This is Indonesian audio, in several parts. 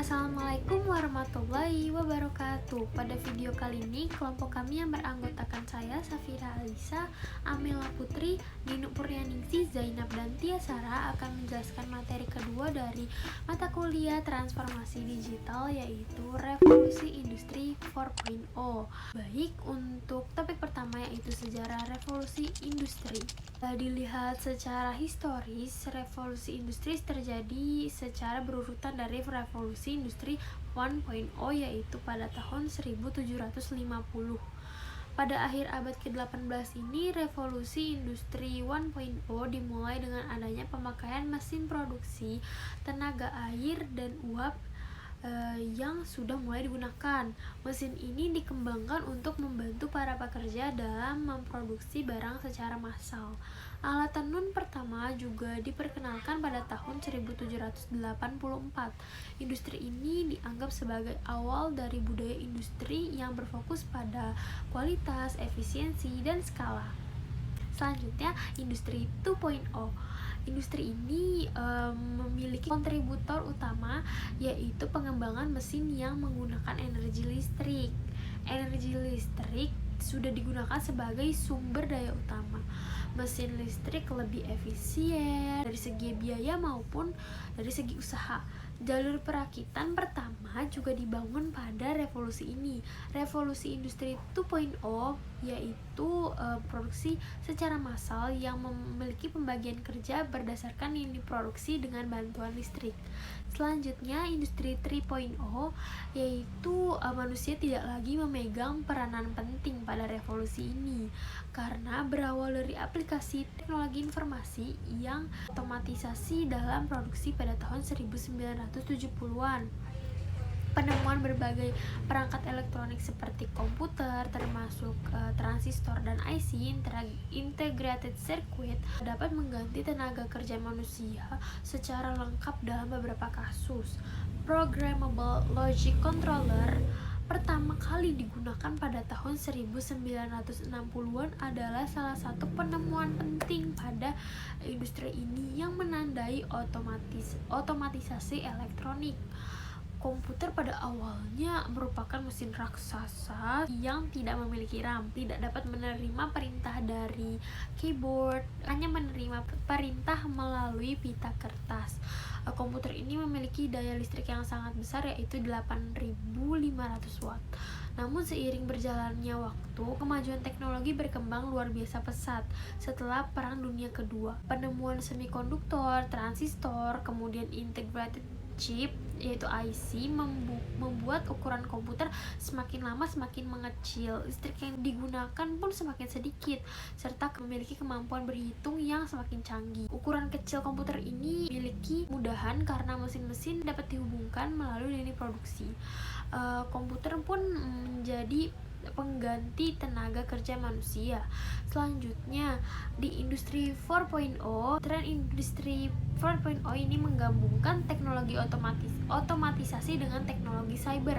Assalamualaikum warahmatullahi wabarakatuh. Pada video kali ini, kelompok kami yang beranggotakan saya, Safira Alisa, Amela Putri, Ninu Puryaningsih, Zainab, dan Tia Sarah akan menjelaskan materi kedua dari mata kuliah Transformasi Digital, yaitu Revolusi Industri 4.0. Baik, untuk topik pertama yaitu sejarah revolusi industri. Dilihat secara historis, revolusi industri terjadi secara berurutan dari revolusi industri 1.0, yaitu pada tahun 1750. Pada akhir abad ke-18 ini, revolusi industri 1.0 dimulai dengan adanya pemakaian mesin produksi, tenaga air, dan uap yang sudah mulai digunakan. Mesin ini dikembangkan untuk membantu para pekerja dalam memproduksi barang secara massal. Alat tenun pertama juga diperkenalkan pada tahun 1784. Industri ini dianggap sebagai awal dari budaya industri yang berfokus pada kualitas, efisiensi, dan skala. Selanjutnya, industri 2.0. Industri ini memiliki kontributor utama, yaitu pengembangan mesin yang menggunakan energi listrik. Energi listrik sudah digunakan sebagai sumber daya utama. Mesin listrik lebih efisien dari segi biaya maupun dari segi usaha. Jalur perakitan pertama juga dibangun pada revolusi ini. Revolusi industri 2.0 yaitu produksi secara massal yang memiliki pembagian kerja berdasarkan yang diproduksi dengan bantuan listrik. Selanjutnya, industri 3.0 yaitu manusia tidak lagi memegang peranan penting pada revolusi ini karena berawal dari aplikasi teknologi informasi yang otomatisasi dalam produksi pada tahun 1970-an. Penemuan berbagai perangkat elektronik seperti komputer, termasuk transistor dan IC (Integrated Circuit), dapat mengganti tenaga kerja manusia secara lengkap dalam beberapa kasus. Programmable Logic Controller pertama kali digunakan pada tahun 1960-an adalah salah satu penemuan penting pada industri ini yang menandai otomatisasi elektronik. Komputer pada awalnya merupakan mesin raksasa yang tidak memiliki RAM, tidak dapat menerima perintah dari keyboard, hanya menerima perintah melalui pita kertas. Komputer ini memiliki daya listrik yang sangat besar, yaitu 8.500 watt. Namun seiring berjalannya waktu, kemajuan teknologi berkembang luar biasa pesat. Setelah Perang Dunia Kedua, penemuan semikonduktor, transistor, kemudian integrated chip yaitu IC membuat ukuran komputer semakin lama semakin mengecil, listrik yang digunakan pun semakin sedikit, serta memiliki kemampuan berhitung yang semakin canggih. Ukuran kecil komputer ini memiliki kemudahan karena mesin-mesin dapat dihubungkan melalui lini produksi. Komputer pun menjadi pengganti tenaga kerja manusia. Selanjutnya, di industri 4.0, tren industri 4.0 ini menggabungkan teknologi otomatisasi dengan teknologi cyber.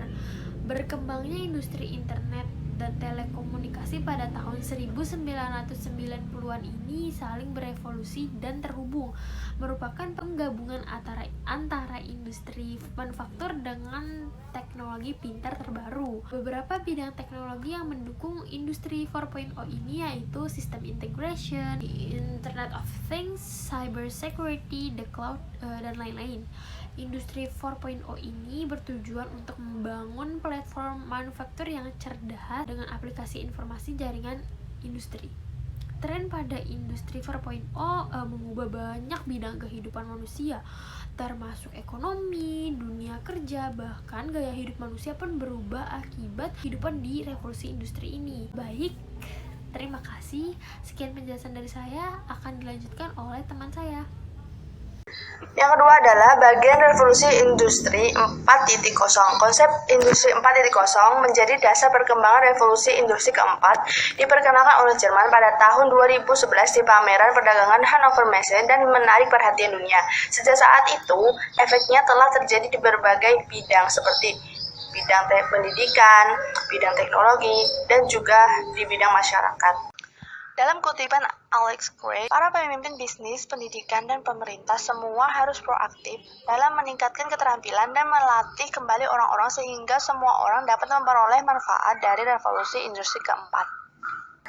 Berkembangnya industri internet dan telekomunikasi pada tahun 1990-an ini saling berevolusi dan terhubung, merupakan penggabungan antara industri manufaktur dengan teknologi pintar terbaru. Beberapa bidang teknologi yang mendukung industri 4.0 ini yaitu sistem integration, Internet of Things, cyber security, the cloud, dan lain-lain. Industri 4.0 ini bertujuan untuk membangun platform manufaktur yang cerdas dengan aplikasi informasi jaringan industri. Tren pada industri 4.0 mengubah banyak bidang kehidupan manusia, termasuk ekonomi, dunia kerja, bahkan gaya hidup manusia pun berubah akibat kehidupan di revolusi industri ini. Baik, terima kasih. Sekian penjelasan dari saya, akan dilanjutkan oleh teman saya. Yang kedua adalah bagian revolusi industri 4.0. Konsep industri 4.0 menjadi dasar perkembangan revolusi industri keempat, diperkenalkan oleh Jerman pada tahun 2011 di pameran perdagangan Hannover Messe dan menarik perhatian dunia. Sejak saat itu, efeknya telah terjadi di berbagai bidang seperti bidang pendidikan, bidang teknologi, dan juga di bidang masyarakat. Dalam kutipan Alex Gray, para pemimpin bisnis, pendidikan, dan pemerintah semua harus proaktif dalam meningkatkan keterampilan dan melatih kembali orang-orang sehingga semua orang dapat memperoleh manfaat dari revolusi industri keempat.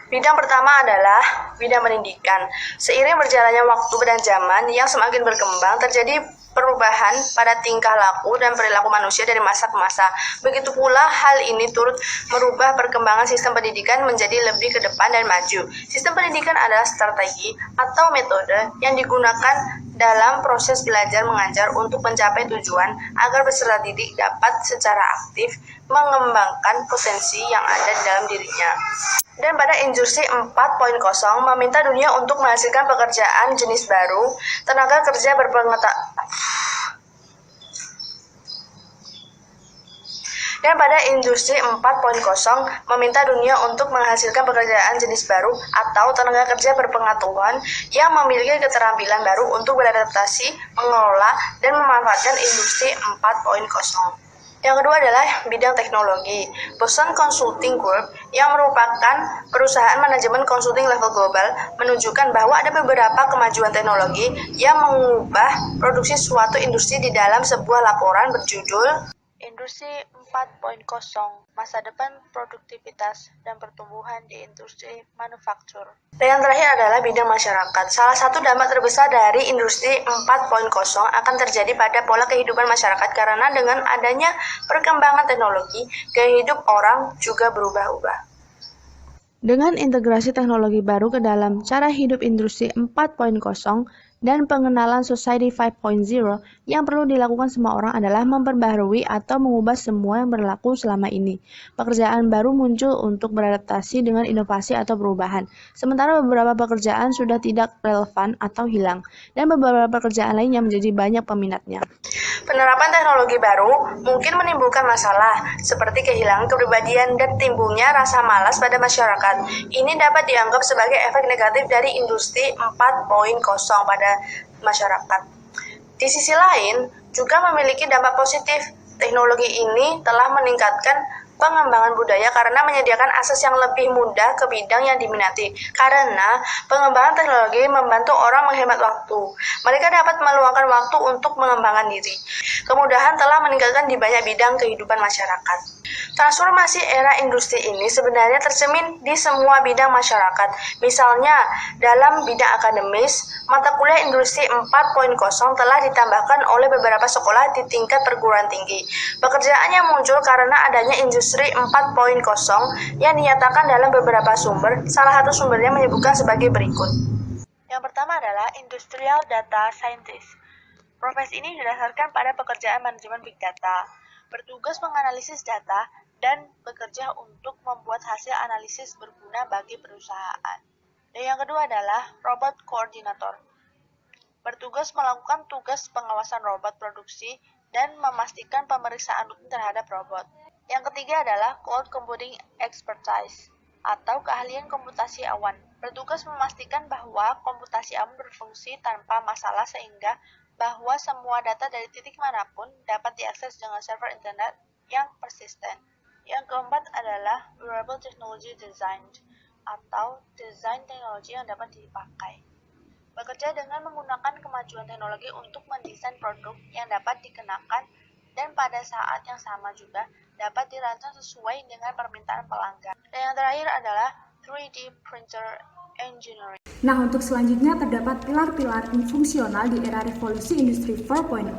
Bidang pertama adalah bidang pendidikan. Seiring berjalannya waktu dan zaman yang semakin berkembang, terjadi perubahan pada tingkah laku dan perilaku manusia dari masa ke masa. Begitu pula hal ini turut merubah perkembangan sistem pendidikan menjadi lebih ke depan dan maju. Sistem pendidikan adalah strategi atau metode yang digunakan dalam proses belajar mengajar untuk mencapai tujuan agar peserta didik dapat secara aktif mengembangkan potensi yang ada di dalam dirinya. Dan pada industri 4.0 meminta dunia untuk menghasilkan pekerjaan jenis baru, tenaga kerja berpengetahuan. Dan pada industri 4.0 meminta dunia untuk menghasilkan pekerjaan jenis baru atau tenaga kerja berpengetahuan yang memiliki keterampilan baru untuk beradaptasi, mengelola, dan memanfaatkan industri 4.0. Yang kedua adalah bidang teknologi. Boston Consulting Group yang merupakan perusahaan manajemen konsulting level global menunjukkan bahwa ada beberapa kemajuan teknologi yang mengubah produksi suatu industri di dalam sebuah laporan berjudul Industri 4.0, Masa Depan Produktivitas dan Pertumbuhan di Industri Manufaktur. Dan yang terakhir adalah bidang masyarakat. Salah satu dampak terbesar dari industri 4.0 akan terjadi pada pola kehidupan masyarakat karena dengan adanya perkembangan teknologi, gaya hidup orang juga berubah-ubah. Dengan integrasi teknologi baru ke dalam cara hidup industri 4.0 dan pengenalan Society 5.0, yang perlu dilakukan semua orang adalah memperbaharui atau mengubah semua yang berlaku selama ini. Pekerjaan baru muncul untuk beradaptasi dengan inovasi atau perubahan, sementara beberapa pekerjaan sudah tidak relevan atau hilang, dan beberapa pekerjaan lainnya menjadi banyak peminatnya. Penerapan teknologi baru mungkin menimbulkan masalah, seperti kehilangan kepribadian dan timbulnya rasa malas pada masyarakat. Ini dapat dianggap sebagai efek negatif dari industri 4.0 pada masyarakat. Di sisi lain, juga memiliki dampak positif. Teknologi ini telah meningkatkan pengembangan budaya karena menyediakan akses yang lebih mudah ke bidang yang diminati. Karena pengembangan teknologi membantu orang menghemat waktu. Mereka dapat meluangkan waktu untuk mengembangkan diri. Kemudahan telah meningkatkan di banyak bidang kehidupan masyarakat. Transformasi era industri ini sebenarnya tercermin di semua bidang masyarakat. Misalnya, dalam bidang akademis, mata kuliah industri 4.0 telah ditambahkan oleh beberapa sekolah di tingkat perguruan tinggi. Pekerjaan yang muncul karena adanya industri 4.0 yang dinyatakan dalam beberapa sumber, salah satu sumbernya menyebutkan sebagai berikut. Yang pertama adalah Industrial Data Scientist. Profesi ini didasarkan pada pekerjaan manajemen Big Data, bertugas menganalisis data, dan bekerja untuk membuat hasil analisis berguna bagi perusahaan. Dan yang kedua adalah Robot Coordinator, bertugas melakukan tugas pengawasan robot produksi dan memastikan pemeriksaan rutin terhadap robot. Yang ketiga adalah Cloud Computing Expertise, atau keahlian komputasi awan, bertugas memastikan bahwa komputasi awan berfungsi tanpa masalah sehingga bahwa semua data dari titik manapun dapat diakses dengan server internet yang persisten. Yang keempat adalah Wearable Technology Design, atau desain teknologi yang dapat dipakai. Bekerja dengan menggunakan kemajuan teknologi untuk mendesain produk yang dapat dikenakan dan pada saat yang sama juga dapat dirancang sesuai dengan permintaan pelanggan. Dan yang terakhir adalah 3D Printer Engineering. Nah, untuk selanjutnya terdapat pilar-pilar fungsional di era revolusi industri 4.0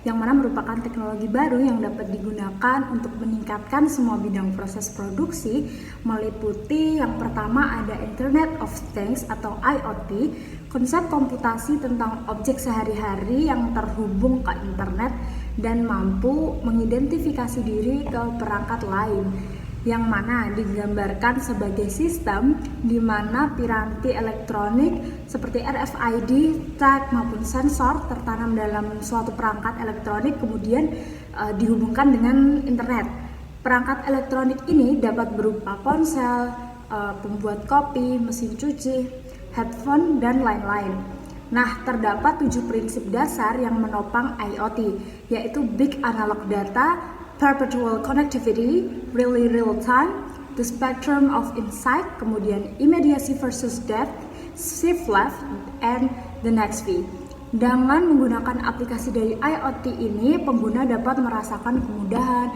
yang mana merupakan teknologi baru yang dapat digunakan untuk meningkatkan semua bidang proses produksi, meliputi yang pertama ada Internet of Things atau IoT, konsep komputasi tentang objek sehari-hari yang terhubung ke internet dan mampu mengidentifikasi diri ke perangkat lain, yang mana digambarkan sebagai sistem di mana piranti elektronik seperti RFID, tag maupun sensor tertanam dalam suatu perangkat elektronik kemudian dihubungkan dengan internet. Perangkat elektronik ini dapat berupa ponsel, pembuat kopi, mesin cuci, headphone, dan lain-lain. Nah, terdapat 7 prinsip dasar yang menopang IoT, yaitu Big Analog Data, Perpetual Connectivity, Really Real Time, The Spectrum of Insight, kemudian Immediacy versus Depth, Shift Left, and the Next V. Dengan menggunakan aplikasi dari IoT ini, pengguna dapat merasakan kemudahan,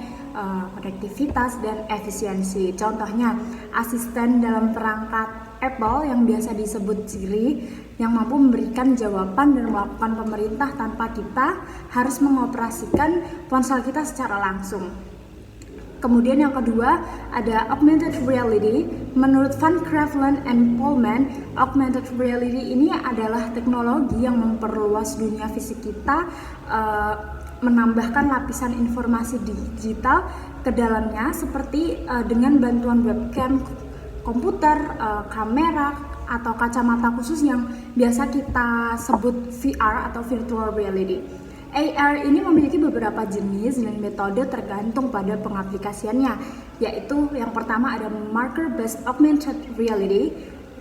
konektivitas, dan efisiensi. Contohnya, asisten dalam perangkat Apple yang biasa disebut Siri, yang mampu memberikan jawaban dan melakukan pemerintah tanpa kita harus mengoperasikan ponsel kita secara langsung. Kemudian yang kedua ada augmented reality. Menurut Van Crevelen and Polman, augmented reality ini adalah teknologi yang memperluas dunia fisik kita, menambahkan lapisan informasi digital ke dalamnya seperti dengan bantuan webcam, komputer, kamera, atau kacamata khusus yang biasa kita sebut VR atau virtual reality. AR ini memiliki beberapa jenis dan metode tergantung pada pengaplikasiannya, yaitu yang pertama ada marker-based augmented reality,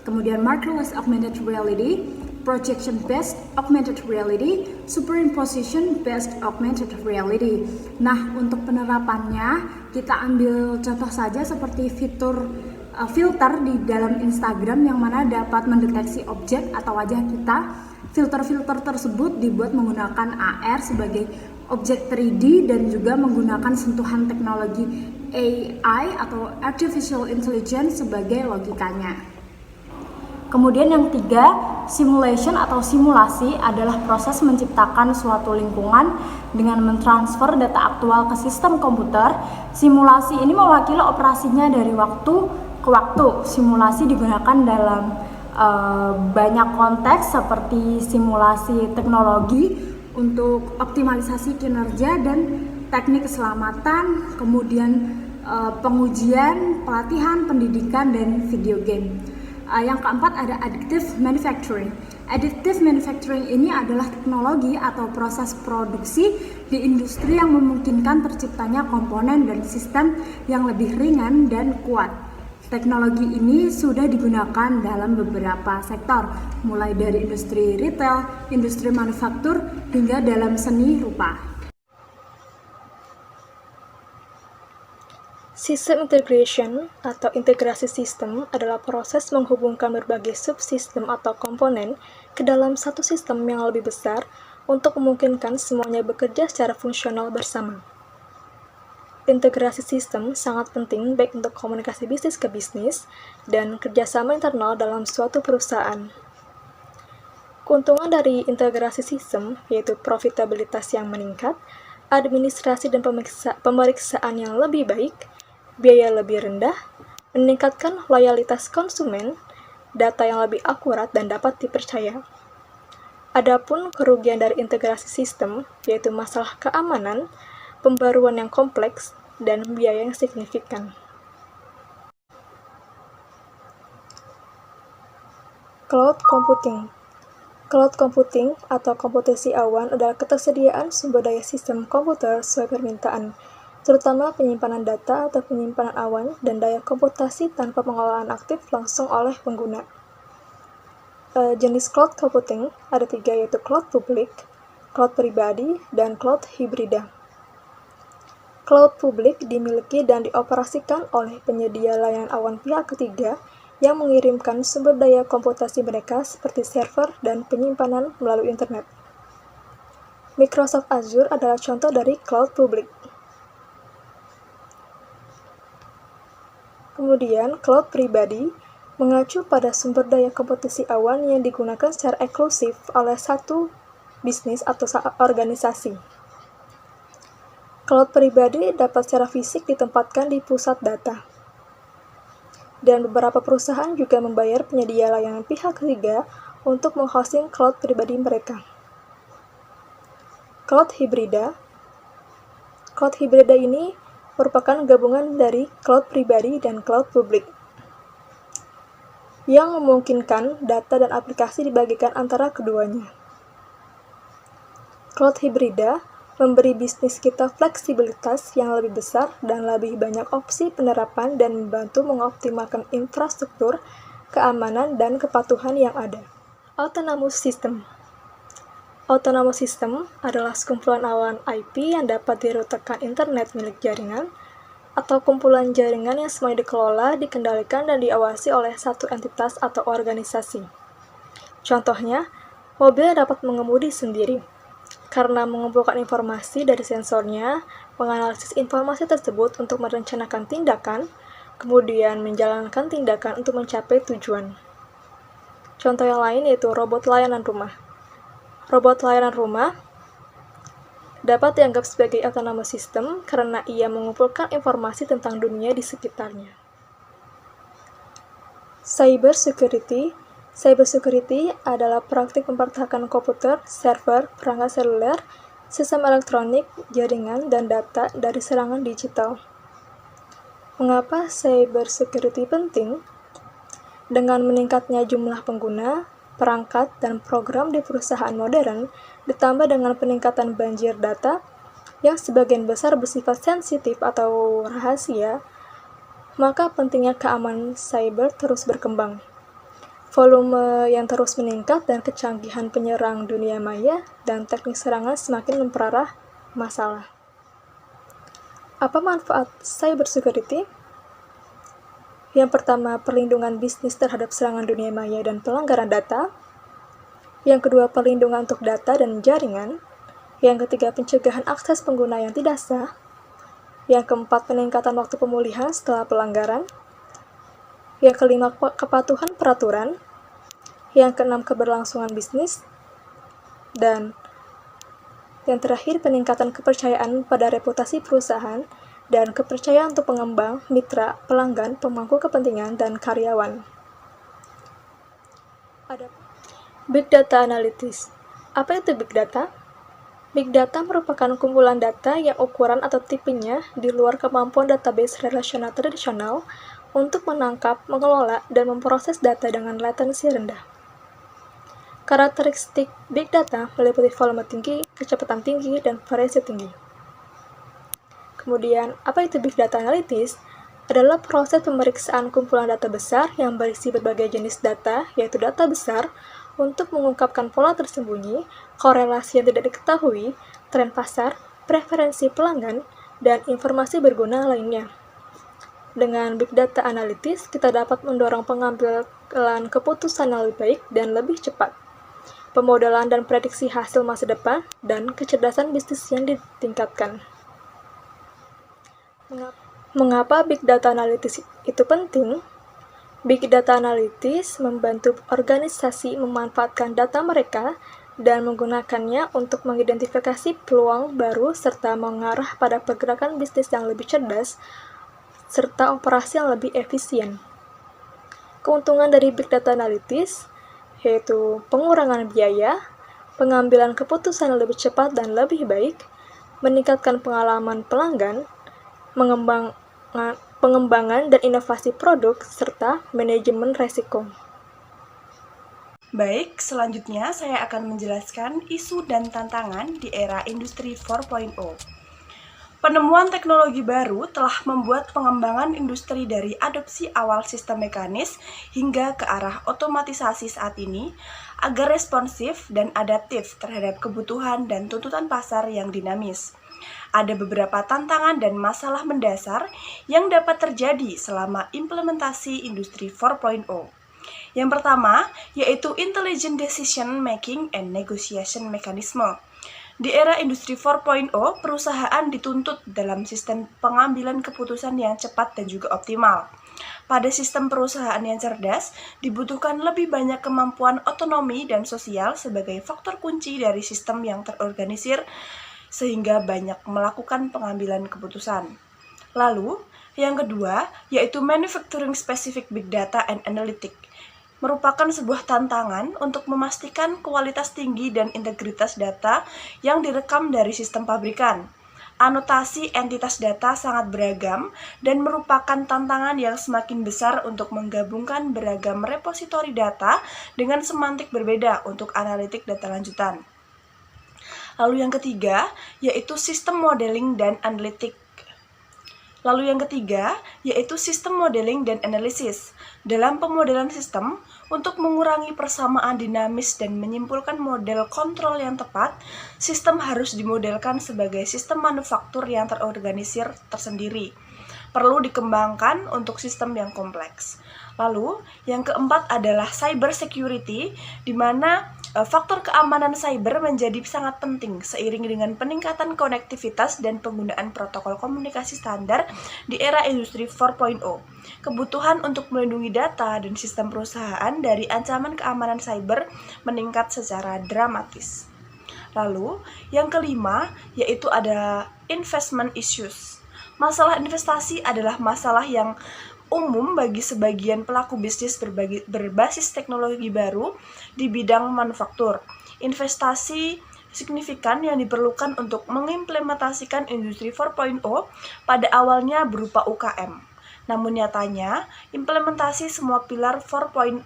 kemudian markerless augmented reality, projection-based augmented reality, superimposition-based augmented reality. Nah, untuk penerapannya kita ambil contoh saja seperti fitur filter di dalam Instagram yang mana dapat mendeteksi objek atau wajah kita. Filter-filter tersebut dibuat menggunakan AR sebagai objek 3D dan juga menggunakan sentuhan teknologi AI atau Artificial Intelligence sebagai logikanya. Kemudian yang tiga, simulation atau simulasi adalah proses menciptakan suatu lingkungan dengan mentransfer data aktual ke sistem komputer. Simulasi ini mewakili operasinya dari waktu ke waktu. Simulasi digunakan dalam banyak konteks seperti simulasi teknologi untuk optimalisasi kinerja dan teknik keselamatan, kemudian pengujian, pelatihan, pendidikan, dan video game. Yang keempat ada additive manufacturing. Additive manufacturing ini adalah teknologi atau proses produksi di industri yang memungkinkan terciptanya komponen dan sistem yang lebih ringan dan kuat. Teknologi ini sudah digunakan dalam beberapa sektor, mulai dari industri retail, industri manufaktur, hingga dalam seni rupa. System integration atau integrasi sistem adalah proses menghubungkan berbagai subsistem atau komponen ke dalam satu sistem yang lebih besar untuk memungkinkan semuanya bekerja secara fungsional bersama. Integrasi sistem sangat penting baik untuk komunikasi bisnis ke bisnis dan kerjasama internal dalam suatu perusahaan. Keuntungan dari integrasi sistem yaitu profitabilitas yang meningkat, administrasi dan pemeriksaan yang lebih baik, biaya lebih rendah, meningkatkan loyalitas konsumen, data yang lebih akurat dan dapat dipercaya. Adapun kerugian dari integrasi sistem yaitu masalah keamanan, pembaruan yang kompleks, dan biaya yang signifikan. Cloud computing. Cloud computing atau komputasi awan adalah ketersediaan sumber daya sistem komputer sesuai permintaan, terutama penyimpanan data atau penyimpanan awan dan daya komputasi tanpa pengelolaan aktif langsung oleh pengguna. Jenis cloud computing ada tiga, yaitu cloud publik, cloud pribadi, dan cloud hibrida. Cloud publik dimiliki dan dioperasikan oleh penyedia layanan awan pihak ketiga yang mengirimkan sumber daya komputasi mereka seperti server dan penyimpanan melalui internet. Microsoft Azure adalah contoh dari cloud publik. Kemudian, cloud pribadi mengacu pada sumber daya komputasi awan yang digunakan secara eksklusif oleh satu bisnis atau organisasi. Cloud pribadi dapat secara fisik ditempatkan di pusat data. Dan beberapa perusahaan juga membayar penyedia layanan pihak ketiga untuk menghosting cloud pribadi mereka. Cloud hibrida. Cloud hibrida ini merupakan gabungan dari cloud pribadi dan cloud publik yang memungkinkan data dan aplikasi dibagikan antara keduanya. Cloud hibrida memberi bisnis kita fleksibilitas yang lebih besar dan lebih banyak opsi penerapan dan membantu mengoptimalkan infrastruktur, keamanan, dan kepatuhan yang ada. Autonomous System. Autonomous System adalah sekumpulan awan IP yang dapat dirutakan internet milik jaringan, atau kumpulan jaringan yang semuanya dikelola, dikendalikan, dan diawasi oleh satu entitas atau organisasi. Contohnya, mobil dapat mengemudi sendiri. Karena mengumpulkan informasi dari sensornya, menganalisis informasi tersebut untuk merencanakan tindakan, kemudian menjalankan tindakan untuk mencapai tujuan. Contoh yang lain yaitu robot layanan rumah. Robot layanan rumah dapat dianggap sebagai autonomous system karena ia mengumpulkan informasi tentang dunia di sekitarnya. Cybersecurity adalah praktik mempertahankan komputer, server, perangkat seluler, sistem elektronik, jaringan, dan data dari serangan digital. Mengapa cybersecurity penting? Dengan meningkatnya jumlah pengguna, perangkat, dan program di perusahaan modern, ditambah dengan peningkatan banjir data yang sebagian besar bersifat sensitif atau rahasia, maka pentingnya keamanan cyber terus berkembang. Volume yang terus meningkat dan kecanggihan penyerang dunia maya dan teknik serangan semakin memperparah masalah. Apa manfaat cybersecurity? Yang pertama, perlindungan bisnis terhadap serangan dunia maya dan pelanggaran data. Yang kedua, perlindungan untuk data dan jaringan. Yang ketiga, pencegahan akses pengguna yang tidak sah. Yang keempat, peningkatan waktu pemulihan setelah pelanggaran. Yang kelima, kepatuhan peraturan. Yang keenam, keberlangsungan bisnis. Dan yang terakhir, peningkatan kepercayaan pada reputasi perusahaan dan kepercayaan untuk pengembang, mitra, pelanggan, pemangku kepentingan, dan karyawan. Big Data Analytics. Apa itu Big Data? Big Data merupakan kumpulan data yang ukuran atau tipenya di luar kemampuan database relasional tradisional untuk menangkap, mengelola, dan memproses data dengan latensi rendah. Karakteristik Big Data meliputi volume tinggi, kecepatan tinggi, dan variasi tinggi. Kemudian, apa itu Big Data Analytics? Adalah proses pemeriksaan kumpulan data besar yang berisi berbagai jenis data, yaitu data besar, untuk mengungkapkan pola tersembunyi, korelasi yang tidak diketahui, tren pasar, preferensi pelanggan, dan informasi berguna lainnya. Dengan Big Data Analytics, kita dapat mendorong pengambilan keputusan yang lebih baik dan lebih cepat, pemodelan dan prediksi hasil masa depan, dan kecerdasan bisnis yang ditingkatkan. Mengapa Big Data Analytics itu penting? Big Data Analytics membantu organisasi memanfaatkan data mereka dan menggunakannya untuk mengidentifikasi peluang baru serta mengarah pada pergerakan bisnis yang lebih cerdas serta operasi yang lebih efisien. Keuntungan dari Big Data Analytics yaitu pengurangan biaya, pengambilan keputusan yang lebih cepat dan lebih baik, meningkatkan pengalaman pelanggan, pengembangan dan inovasi produk, serta manajemen resiko. Baik, selanjutnya saya akan menjelaskan isu dan tantangan di era Industri 4.0. Penemuan teknologi baru telah membuat pengembangan industri dari adopsi awal sistem mekanis hingga ke arah otomatisasi saat ini agar responsif dan adaptif terhadap kebutuhan dan tuntutan pasar yang dinamis. Ada beberapa tantangan dan masalah mendasar yang dapat terjadi selama implementasi Industri 4.0. Yang pertama, yaitu Intelligent Decision Making and Negotiation Mechanism. Di era Industri 4.0, perusahaan dituntut dalam sistem pengambilan keputusan yang cepat dan juga optimal. Pada sistem perusahaan yang cerdas, dibutuhkan lebih banyak kemampuan otonomi dan sosial sebagai faktor kunci dari sistem yang terorganisir sehingga banyak melakukan pengambilan keputusan. Lalu, yang kedua, yaitu Manufacturing Specific Big Data and Analytics, merupakan sebuah tantangan untuk memastikan kualitas tinggi dan integritas data yang direkam dari sistem pabrikan. Anotasi entitas data sangat beragam dan merupakan tantangan yang semakin besar untuk menggabungkan beragam repositori data dengan semantik berbeda untuk analitik data lanjutan. Lalu yang ketiga, yaitu sistem modeling dan analitik. Dalam pemodelan sistem, untuk mengurangi persamaan dinamis dan menyimpulkan model kontrol yang tepat, sistem harus dimodelkan sebagai sistem manufaktur yang terorganisir tersendiri. perlu dikembangkan untuk sistem yang kompleks. Lalu, yang keempat adalah cyber security, di mana faktor keamanan cyber menjadi sangat penting seiring dengan peningkatan konektivitas dan penggunaan protokol komunikasi standar di era industri 4.0. Kebutuhan untuk melindungi data dan sistem perusahaan dari ancaman keamanan cyber meningkat secara dramatis. Lalu, yang kelima yaitu ada investment issues. Masalah investasi adalah masalah yang umum bagi sebagian pelaku bisnis berbasis teknologi baru di bidang manufaktur. Investasi signifikan yang diperlukan untuk mengimplementasikan industri 4.0 pada awalnya berupa UKM. Namun nyatanya, implementasi semua pilar 4.0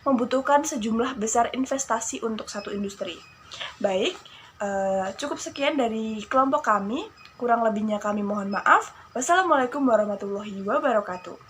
membutuhkan sejumlah besar investasi untuk satu industri. Baik, cukup sekian dari kelompok kami. Kurang lebihnya kami mohon maaf. Wassalamualaikum warahmatullahi wabarakatuh.